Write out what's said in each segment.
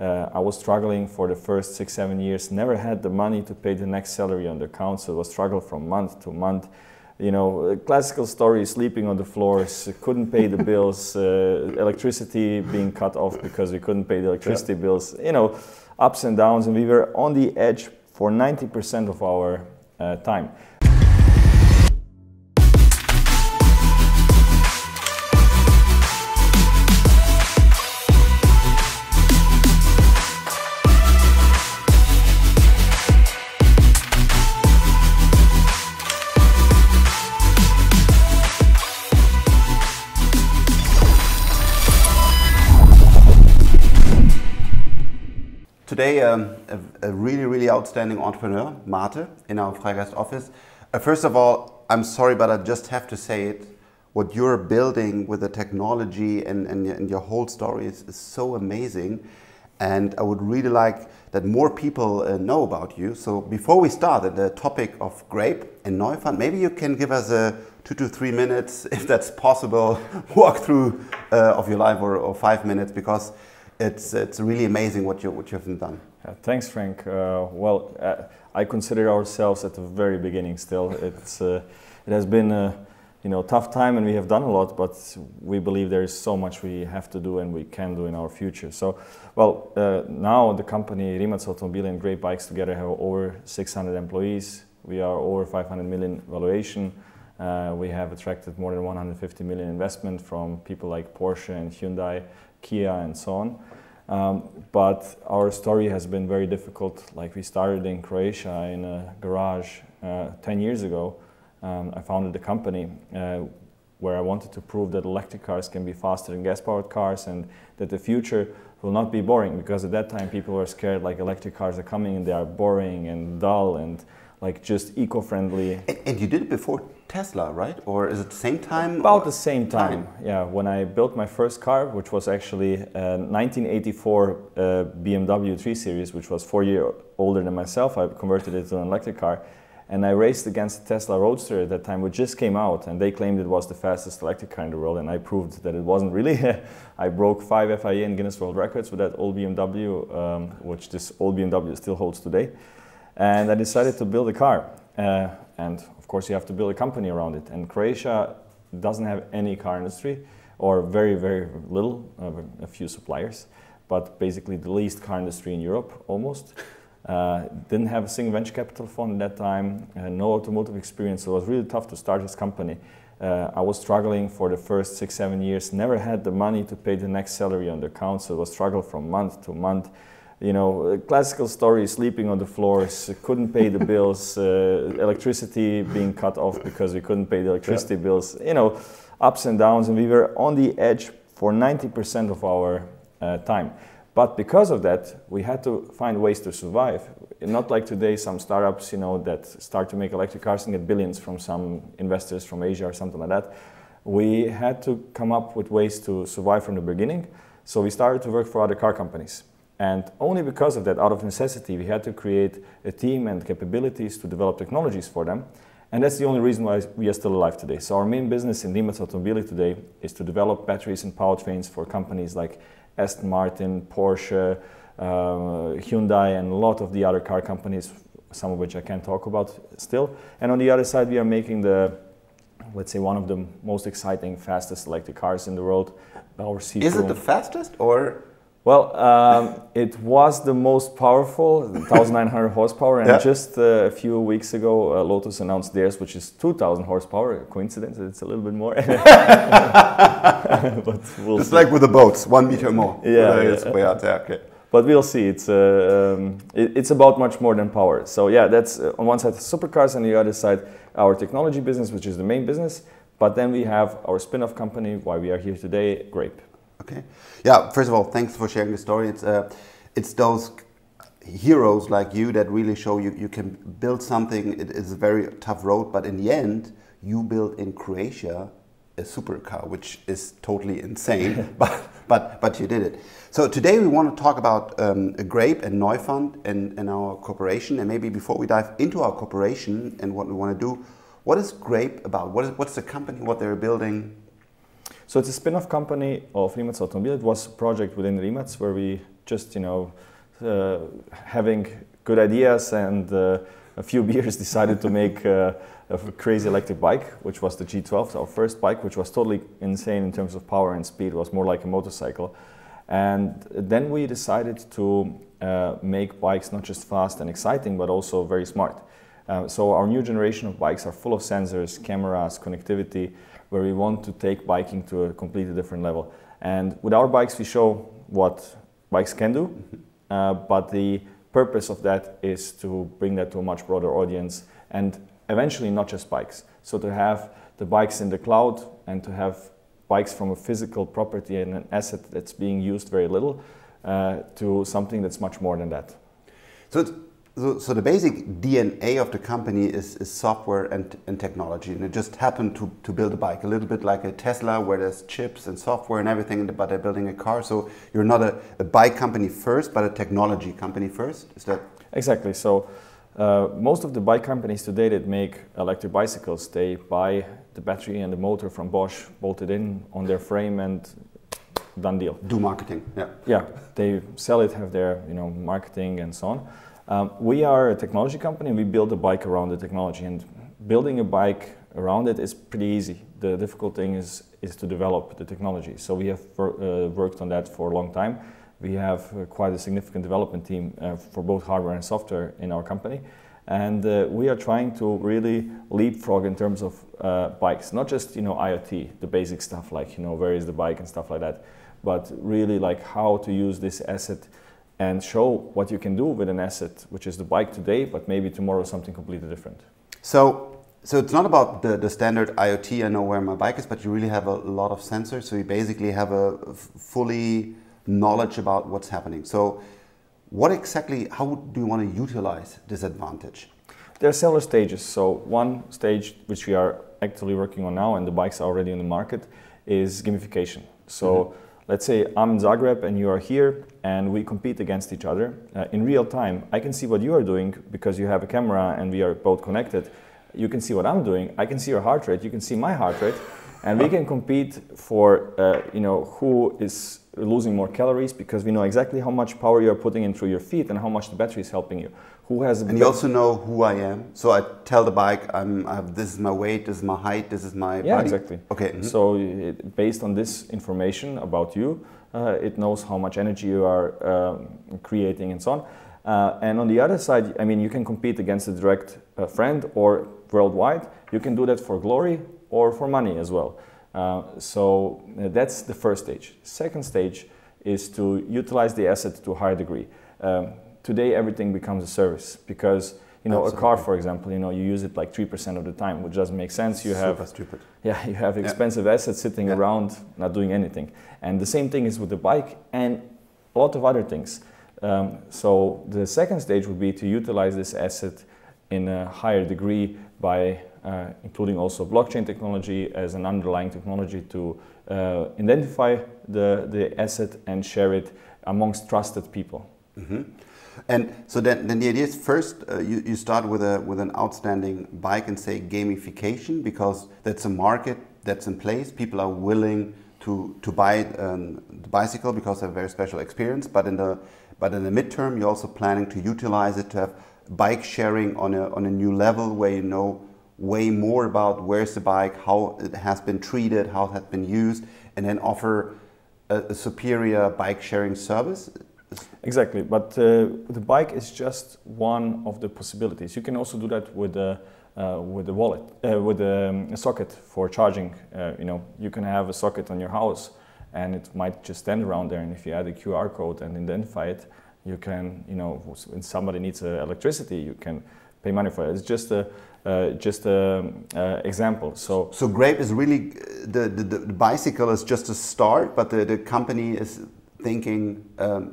I was struggling for the first 6-7 years, never had the money to pay the next salary on the account, so it was struggle from month to month. You know, classical story, sleeping on the floors, couldn't pay the bills, electricity being cut off because we couldn't pay the electricity bills, you know, ups and downs, and we were on the edge for 90% of our time. Today, a really outstanding entrepreneur, Mate, in our Freigeist office. First of all, I'm sorry, but I just have to say it. What you're building with the technology and your whole story is so amazing. And I would really like that more people know about you. So before we start at the topic of Greyp and Neufund, maybe you can give us a 2 to 3 minutes, if that's possible, walkthrough of your life, or 5 minutes, because it's really amazing what you have done. Thanks, Frank. I consider ourselves at the very beginning still. It has been a tough time, and we have done a lot, but we believe there is so much we have to do and we can do in our future. So, now the company Rimac Automobile and Greyp Bikes together have over 600 employees. We are over 500 million valuation. We have attracted more than 150 million investment from people like Porsche and Hyundai, Kia and so on. But our story has been very difficult. Like, we started in Croatia in a garage 10 years ago. I founded the company where I wanted to prove that electric cars can be faster than gas-powered cars, and that the future will not be boring, because at that time people were scared, like, electric cars are coming and they are boring and dull and like just eco-friendly. And you did it before Tesla, right? Or is it the same time? About the same time, yeah. When I built my first car, which was actually a 1984 BMW 3 Series, which was 4 years older than myself, I converted it to an electric car. And I raced against the Tesla Roadster at that time, which just came out, and they claimed it was the fastest electric car in the world, and I proved that it wasn't really. I broke 5 FIA and Guinness World Records with that old BMW, which this old BMW still holds today. And I decided to build a car. And of course you have to build a company around it. And Croatia doesn't have any car industry, or very little, a few suppliers, but basically the least car industry in Europe, almost. Didn't have a single venture capital fund at that time, no automotive experience, so it was really tough to start this company. I was struggling for the first 6-7 years, never had the money to pay the next salary on the account, so it was struggle from month to month. You know, classical story, sleeping on the floors, couldn't pay the bills, electricity being cut off because we couldn't pay the electricity bills, you know, ups and downs, and we were on the edge for 90% of our time. But because of that, we had to find ways to survive. Not like today, some startups, you know, that start to make electric cars and get billions from some investors from Asia or something like that. We had to come up with ways to survive from the beginning. So we started to work for other car companies. And only because of that, out of necessity, we had to create a team and capabilities to develop technologies for them. And that's the only reason why we are still alive today. So our main business in Rimac Automobile today is to develop batteries and powertrains for companies like Aston Martin, Porsche, Hyundai, and a lot of the other car companies, some of which I can't talk about still. And on the other side, we are making let's say, one of the most exciting, fastest electric cars in the world. Is it the fastest, or? Well, it was the most powerful, 1,900 horsepower, and just a few weeks ago, Lotus announced theirs, which is 2,000 horsepower. Coincidence, it's a little bit more. But we'll Just see. like with the boats, 1 meter more. Okay. But we'll see. It's about much more than power. So yeah, that's on one side the supercars, and the other side our technology business, which is the main business. But then we have our spin-off company, why we are here today, Greyp. Okay. Yeah, first of all, thanks for sharing the story. It's those heroes like you that really show you can build something. It is a very tough road, but in the end, you built in Croatia a supercar, which is totally insane, but you did it. So today we want to talk about Greyp and Neufund and our cooperation. And maybe before we dive into our cooperation and what we want to do, what is Greyp about? What's the company, what they're building? So it's a spin-off company of Rimac Automobile. It was a project within Rimac where we just having good ideas and a few beers decided to make a crazy electric bike, which was the G12, our first bike, which was totally insane in terms of power and speed. It was more like a motorcycle. And then we decided to make bikes not just fast and exciting, but also very smart. So our new generation of bikes are full of sensors, cameras, connectivity, where we want to take biking to a completely different level. And with our bikes, we show what bikes can do, but the purpose of that is to bring that to a much broader audience, and eventually not just bikes. So to have the bikes in the cloud and to have bikes from a physical property and an asset that's being used very little to something that's much more than that. So the basic DNA of the company is software and technology, and it just happened to build a bike, a little bit like a Tesla where there's chips and software and everything, but they're building a car. So you're not a bike company first, but a technology company first? Is that? Exactly. So most of the bike companies today that make electric bicycles, they buy the battery and the motor from Bosch, bolted in on their frame, and done deal. Do marketing, yeah. Yeah, they sell it, have their marketing and so on. We are a technology company, and we build a bike around the technology, and building a bike around it is pretty easy. The difficult thing is to develop the technology. So we have worked on that for a long time. We have quite a significant development team for both hardware and software in our company, and we are trying to really leapfrog in terms of bikes, not just IoT, the basic stuff like where is the bike and stuff like that, but really like how to use this asset and show what you can do with an asset, which is the bike today, but maybe tomorrow something completely different. So it's not about the standard IoT, I know where my bike is, but you really have a lot of sensors, so you basically have a fully knowledge about what's happening. So how do you want to utilize this advantage? There are several stages. So one stage, which we are actively working on now, and the bikes are already in the market, is gamification. So let's say I'm in Zagreb and you are here, and we compete against each other. In real time, I can see what you are doing because you have a camera and we are both connected. You can see what I'm doing. I can see your heart rate. You can see my heart rate. And we can compete for who is losing more calories, because we know exactly how much power you're putting in through your feet and how much the battery is helping you. And you also know who I am. So I tell the bike, this is my weight, this is my height, this is my body. Yeah, exactly. Okay. So based on this information about you, it knows how much energy you are creating and so on. And on the other side, you can compete against a direct friend or worldwide. You can do that for glory or for money as well. So that's the first stage. Second stage is to utilize the asset to a higher degree. Today everything becomes a service, because a car, for example, you use it like 3% of the time, which doesn't make sense. You have super stupid. Yeah, you have expensive assets sitting around not doing anything. And the same thing is with the bike and a lot of other things. So the second stage would be to utilize this asset in a higher degree by including also blockchain technology as an underlying technology to identify the asset and share it amongst trusted people. Mm-hmm. And so then the idea is first you start with an outstanding bike and say gamification, because that's a market that's in place. People are willing to buy the bicycle because they have a very special experience. But in the midterm, you're also planning to utilize it to have bike sharing on a new level, where you know way more about where's the bike, how it has been treated, how it has been used, and then offer a superior bike sharing service. Exactly, but the bike is just one of the possibilities. You can also do that with a wallet, with a socket for charging. You can have a socket on your house, and it might just stand around there. And if you add a QR code and identify it, you can, when somebody needs electricity, you can pay money for it. It's just a example. So Greyp is really the bicycle is just a start, but the company is thinking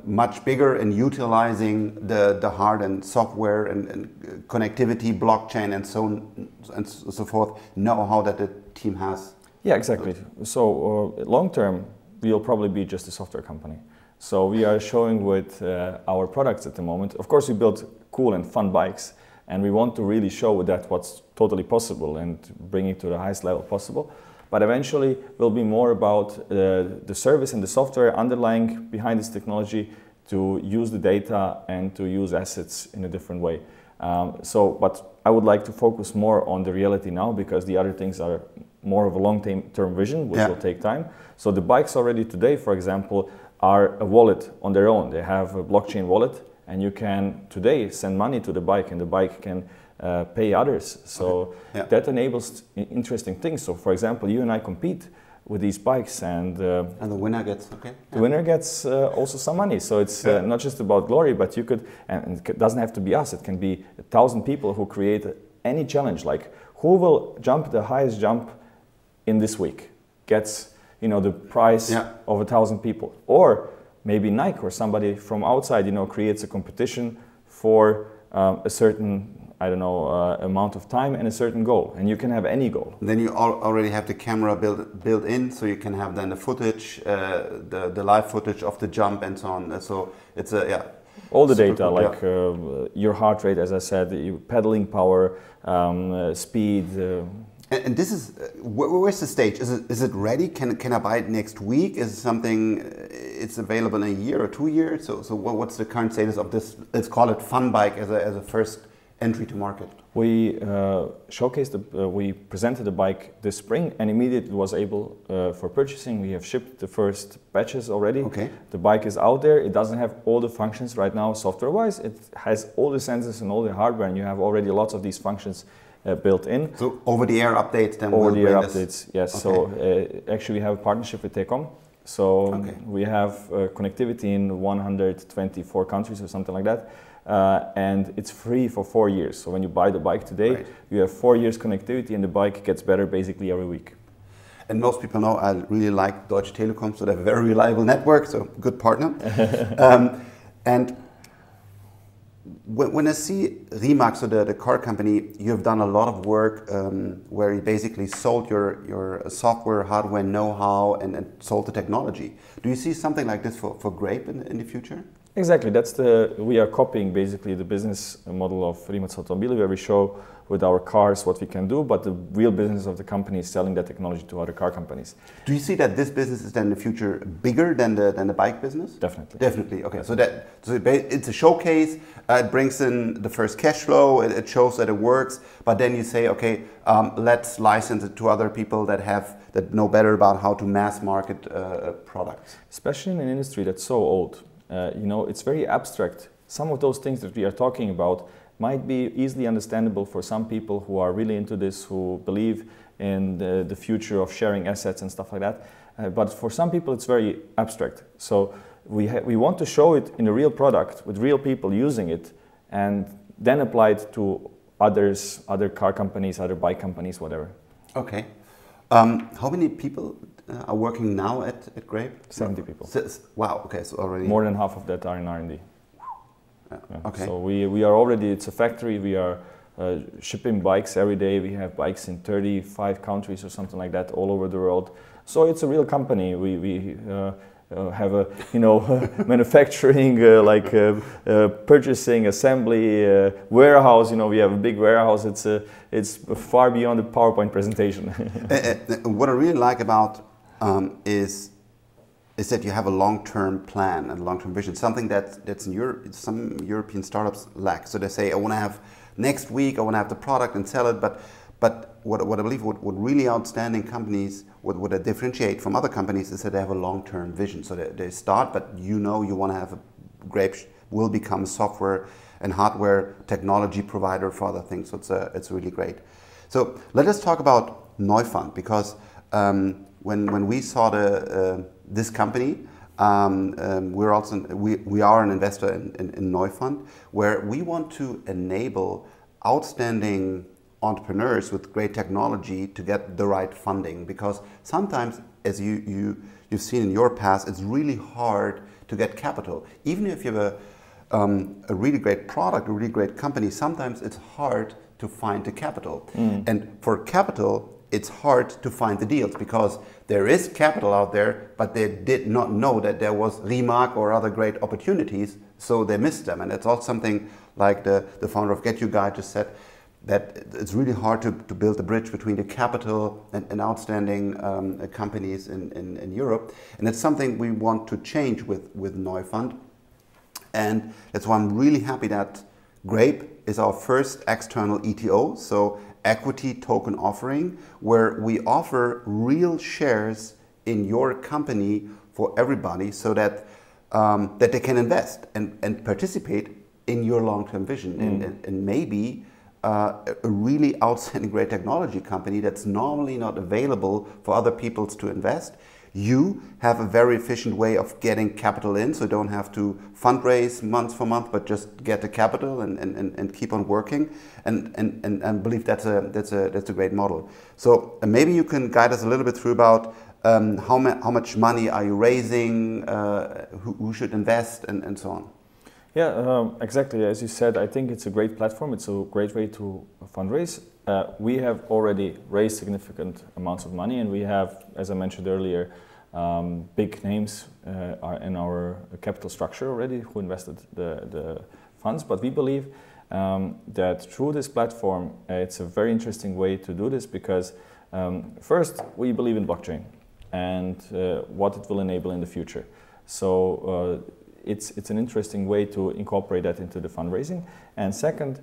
much bigger and utilizing the hard and software and connectivity, blockchain, and so on and so forth, know-how that the team has. Yeah, exactly. So long term, we'll probably be just a software company. So we are showing with our products at the moment. Of course, we build cool and fun bikes, and we want to really show that what's totally possible and bring it to the highest level possible. But eventually, will be more about the service and the software underlying behind this technology to use the data and to use assets in a different way. But I would like to focus more on the reality now, because the other things are more of a long-term vision, which will take time. So the bikes already today, for example, are a wallet on their own. They have a blockchain wallet, and you can today send money to the bike, and the bike can pay others. So that enables interesting things. So for example, you and I compete with these bikes, and the winner gets the winner gets also some money. So it's not just about glory, but you could, and it doesn't have to be us. It can be 1,000 people who create any challenge, like who will jump the highest jump in this week gets, you know, the prize of 1,000 people. Or maybe Nike or somebody from outside, you know, creates a competition for a certain, I don't know, amount of time and a certain goal, and you can have any goal. Then you already have the camera built in, so you can have then the footage, the live footage of the jump and so on. So it's all the data, cool, like your heart rate, as I said, your pedaling power, speed. And this is where's the stage? Is it ready? Can I buy it next week? Is it something it's available in a year or 2 years? So what's the current status of this? Let's call it fun bike as a first entry to market. We showcased, we presented the bike this spring, and immediately was able for purchasing. We have shipped the first batches already. Okay. The bike is out there. It doesn't have all the functions right now software-wise. It has all the sensors and all the hardware, and you have already lots of these functions built in. So over-the-air updates then? Over-the-air updates, yes. Okay. So actually we have a partnership with Telecom. So we have connectivity in 124 countries or something like that. And it's free for 4 years. So when you buy the bike today, you have 4 years connectivity, and the bike gets better basically every week. And most people know I really like Deutsche Telekom, so they have a very reliable network, so good partner. And when I see Rimac, so the car company, you have done a lot of work where you basically sold your software, hardware know-how, and sold the technology. Do you see something like this for Greyp in the future? Exactly, we are copying basically the business model of Rimac Automobile, where we show with our cars what we can do, but the real business of the company is selling that technology to other car companies. Do you see that this business is then in the future bigger than the bike business? Definitely. Definitely, okay. So it's a showcase, it brings in the first cash flow, it shows that it works, but then you say, okay, let's license it to other people that know better about how to mass market products. Especially in an industry that's so old. You know, it's very abstract. Some of those things that we are talking about might be easily understandable for some people who are really into this, who believe in the future of sharing assets and stuff like that. But for some people, it's very abstract. So we want to show it in a real product with real people using it, and then apply it to others, other car companies, other bike companies, whatever. Okay. How many people are working now at Greyp? 70 people. Wow, okay, so already... More than half of that are in R&D. Yeah. Okay. So we are already, it's a factory, we are shipping bikes every day. We have bikes in 35 countries or something like that all over the world. So it's a real company. We have a, you know, manufacturing, purchasing, assembly, warehouse. You know, we have a big warehouse. It's far beyond the PowerPoint presentation. What I really like about is that you have a long-term plan and long-term vision. Something that's in some European startups lack. So they say, I want to have next week, I want to have the product and sell it. But what I believe what really outstanding companies, what they differentiate from other companies is that they have a long-term vision. So they start, but you want to have Greyp will become a software and hardware technology provider for other things. So it's really great. So let us talk about Neufund, because when we saw this company, we are an investor in Neufund, where we want to enable outstanding entrepreneurs with great technology to get the right funding, because sometimes, as you've seen in your past, it's really hard to get capital. Even if you have a really great product, a really great company, sometimes it's hard to find the capital. And for capital, it's hard to find the deals, because there is capital out there, but they did not know that there was Rimac or other great opportunities, so they missed them. And it's also something like the founder of Get You Guide just said, that it's really hard to build a bridge between the capital and outstanding companies in Europe. And it's something we want to change with Neufund. And that's why I'm really happy that Greyp is our first external ETO, so equity token offering, where we offer real shares in your company for everybody so that that they can invest and participate in your long-term vision and maybe a really outstanding great technology company that's normally not available for other people to invest. You have a very efficient way of getting capital in, so you don't have to fundraise month for month, but just get the capital and keep on working. And I believe that's a great model. So maybe you can guide us a little bit through about how much money are you raising, who should invest, and so on. Yeah, exactly. As you said, I think it's a great platform. It's a great way to fundraise. We have already raised significant amounts of money, and we have, as I mentioned earlier, big names are in our capital structure already who invested the funds. But we believe that through this platform, it's a very interesting way to do this because first, we believe in blockchain and what it will enable in the future. So it's an interesting way to incorporate that into the fundraising. And second,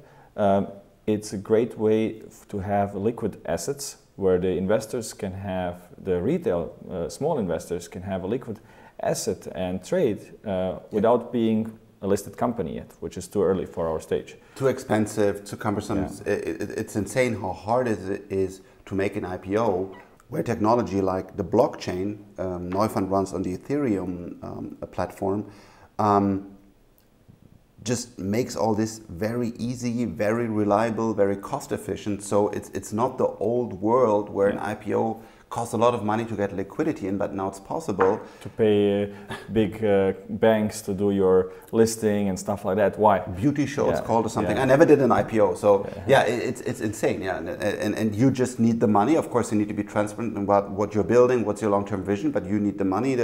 it's a great way to have liquid assets where the investors can have, the retail small investors can have a liquid asset and trade without being a listed company yet, which is too early for our stage. Too expensive, too cumbersome. Yeah. It's insane how hard it is to make an IPO where technology like the blockchain, Neufund runs on the Ethereum platform, just makes all this very easy, very reliable, very cost efficient. So it's not the old world where an IPO costs a lot of money to get liquidity in, but now it's possible. To pay big banks to do your listing and stuff like that. Why? Beauty show it's called or something. I never did an IPO, so it's insane. Yeah, and you just need the money. Of course, you need to be transparent about what you're building, what's your long-term vision, but you need the money.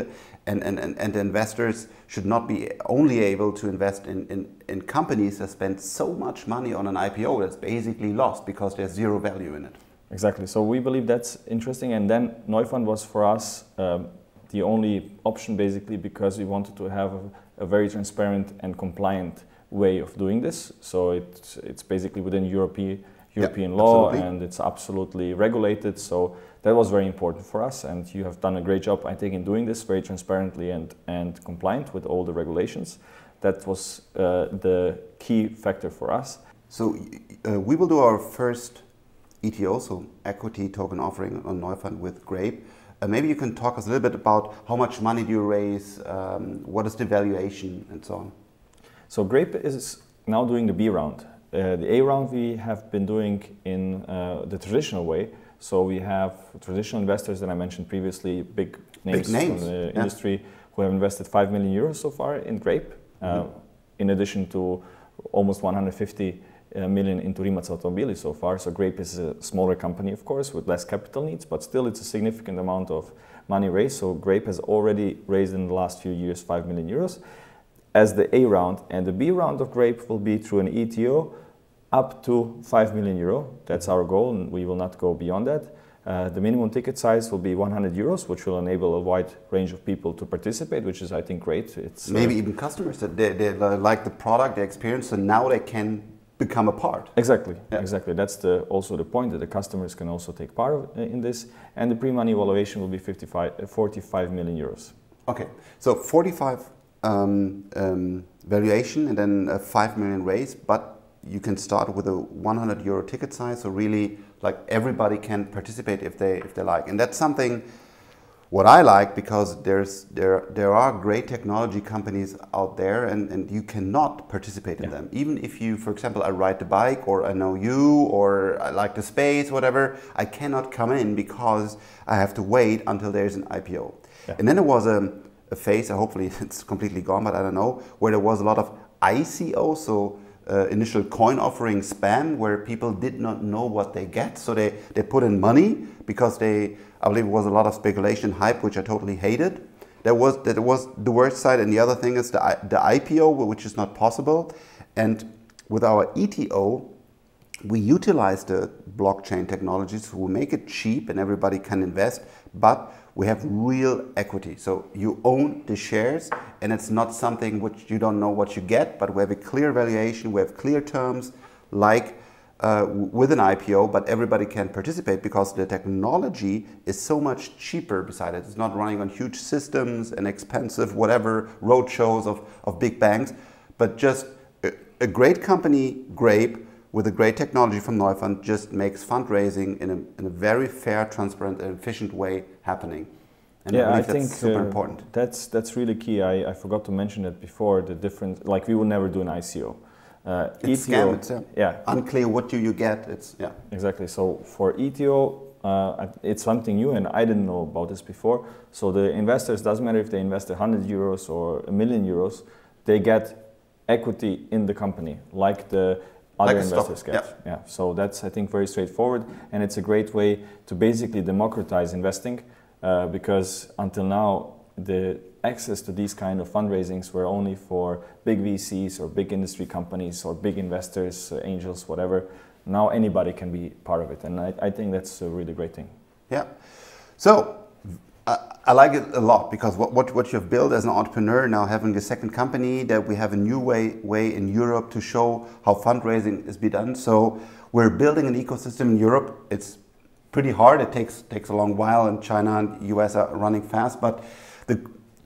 And the investors should not be only able to invest in companies that spend so much money on an IPO that's basically lost because there's zero value in it. Exactly. So we believe that's interesting. And then Neufund was for us the only option basically because we wanted to have a very transparent and compliant way of doing this. So it's basically within European law and it's absolutely regulated. So that was very important for us. And you have done a great job, I think, in doing this very transparently and compliant with all the regulations. That was the key factor for us. So we will do our first ETO, so equity token offering on Neufund with Greyp. Maybe you can talk us a little bit about how much money do you raise, what is the valuation, and so on. So Greyp is now doing the B round. The A round we have been doing in the traditional way. So we have traditional investors that I mentioned previously, big names from the industry who have invested 5 million euros so far in Greyp, in addition to almost 150 million into Rimac Automobili so far. So Greyp is a smaller company, of course, with less capital needs, but still it's a significant amount of money raised. So Greyp has already raised in the last few years 5 million euros as the A round, and the B round of Greyp will be through an ETO up to 5 million euro. That's our goal, and we will not go beyond that. The minimum ticket size will be 100 euros, which will enable a wide range of people to participate, which is, I think, great. It's maybe even customers that they like the product, the experience, and now they can become a part. Exactly, exactly. That's also the point, that the customers can also take part in this. And the pre-money valuation will be 45 million euros. Okay, so 45 valuation and then a 5 million raise, but you can start with a 100 euro ticket size, so really like everybody can participate if they like. And that's something what I like, because there are great technology companies out there and you cannot participate in them. Even if you, for example, I ride the bike or I know you or I like the space, whatever, I cannot come in because I have to wait until there's an IPO. Yeah. And then there was a phase, hopefully it's completely gone, but I don't know, where there was a lot of ICO, so initial coin offering spam, where people did not know what they get. So they put in money because I believe it was a lot of speculation, hype, which I totally hated. That was the worst side. And the other thing is the IPO, which is not possible. And with our ETO, we utilize the blockchain technologies. We make it cheap and everybody can invest. But we have real equity. So you own the shares, and it's not something which you don't know what you get, but we have a clear valuation, we have clear terms, like with an IPO, but everybody can participate because the technology is so much cheaper beside it. It's not running on huge systems and expensive whatever road shows of big banks, but just a great company, Greyp, with a great technology from Neufund, just makes fundraising in a very fair, transparent and efficient way happening. And yeah, I think that's super important. That's really key. I forgot to mention that before, the difference, like we would never do an ICO. It's ETO, scam, it's unclear what do you get. It's exactly. So for ETO, it's something new, and I didn't know about this before. So the investors, doesn't matter if they invest 100 euros or €1 million, they get equity in the company, like the other investors get. Yeah. So that's, I think, very straightforward, and it's a great way to basically democratize investing, because until now the access to these kind of fundraisings were only for big VCs or big industry companies or big investors, angels, whatever. Now anybody can be part of it, and I think that's a really great thing. Yeah. So I like it a lot, because what you've built as an entrepreneur, now having a second company, that we have a new way in Europe to show how fundraising is be done. So we're building an ecosystem in Europe. It's pretty hard. It takes a long while, and China and US are running fast, but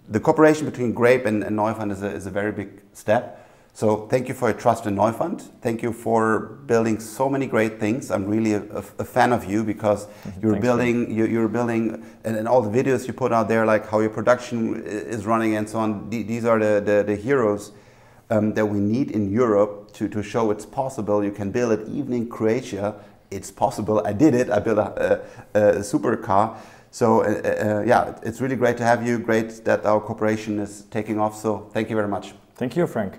the cooperation between Greyp and Neufund is a very big step. So thank you for your trust in Neufund. Thank you for building so many great things. I'm really a fan of you, because you're building and all the videos you put out there, like how your production is running and so on. These are the heroes that we need in Europe to show it's possible. You can build it even in Croatia. It's possible. I did it. I built a supercar. So yeah, it's really great to have you. Great that our cooperation is taking off. So thank you very much. Thank you, Frank.